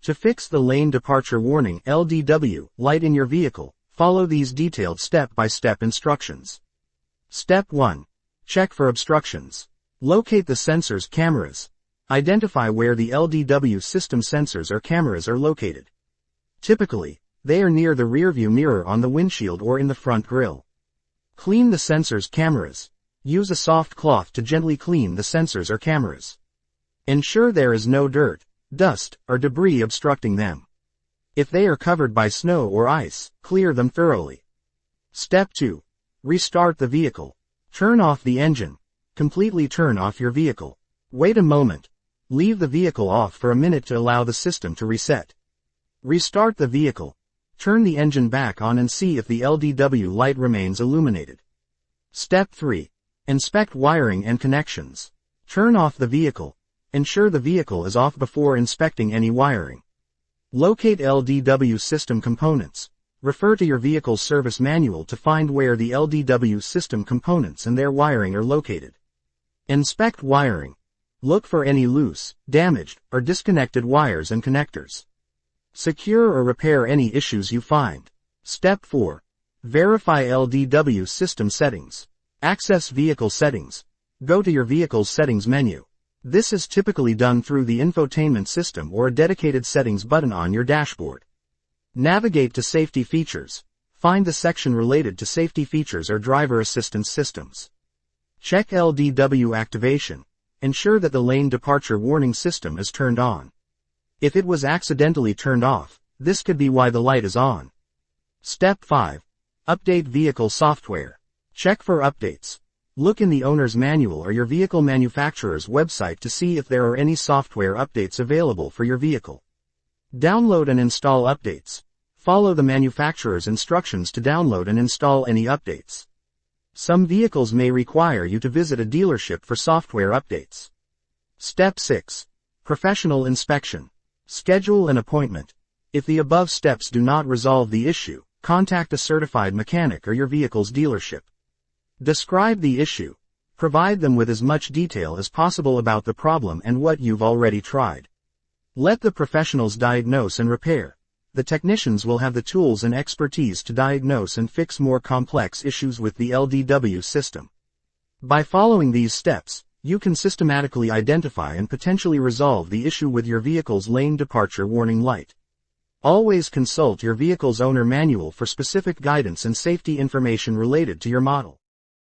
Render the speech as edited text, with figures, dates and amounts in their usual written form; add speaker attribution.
Speaker 1: To fix the lane departure warning LDW light in your vehicle, follow these detailed step-by-step instructions. Step 1. Check for obstructions. Locate the sensors cameras. Identify where the LDW system sensors or cameras are located. Typically, they are near the rearview mirror on the windshield or in the front grille. Clean the sensors cameras. Use a soft cloth to gently clean the sensors or cameras. Ensure there is no dirt, dust, or debris obstructing them. If they are covered by snow or ice, clear them thoroughly. Step 2. Restart the vehicle. Turn off the engine. Completely turn off your vehicle. Wait a moment. Leave the vehicle off for a minute to allow the system to reset. Restart the vehicle. Turn the engine back on and see if the LDW light remains illuminated. Step 3. Inspect wiring and connections. Turn off the vehicle. Ensure the vehicle is off before inspecting any wiring. Locate LDW system components. Refer to your vehicle's service manual to find where the LDW system components and their wiring are located. Inspect wiring. Look for any loose, damaged, or disconnected wires and connectors. Secure or repair any issues you find. Step 4. Verify LDW system settings. Access vehicle settings. Go to your vehicle's settings menu. This is typically done through the infotainment system or a dedicated settings button on your dashboard. Navigate to safety features. Find the section related to safety features or driver assistance systems. Check LDW activation. Ensure that the lane departure warning system is turned on. If it was accidentally turned off, this could be why the light is on. Step 5. Update vehicle software. Check for updates. Look in the owner's manual or your vehicle manufacturer's website to see if there are any software updates available for your vehicle. Download and install updates. Follow the manufacturer's instructions to download and install any updates. Some vehicles may require you to visit a dealership for software updates. Step 6. Professional inspection. Schedule an appointment. If the above steps do not resolve the issue, contact a certified mechanic or your vehicle's dealership. Describe the issue. Provide them with as much detail as possible about the problem and what you've already tried. Let the professionals diagnose and repair. The technicians will have the tools and expertise to diagnose and fix more complex issues with the LDW system. By following these steps, you can systematically identify and potentially resolve the issue with your vehicle's lane departure warning light. Always consult your vehicle's owner manual for specific guidance and safety information related to your model.